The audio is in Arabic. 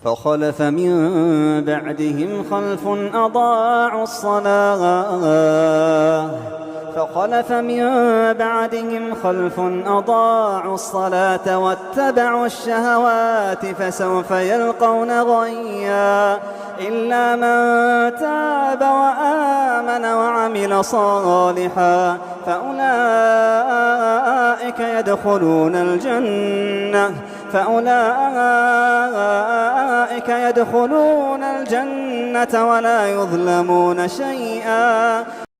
فخلف من بعدهم خلف أضاعوا الصلاة واتبعوا الشهوات فسوف يلقون غيا إلا من تاب وآمن وعمل صالحا فأولئك يدخلون الجنة ولا يظلمون شيئا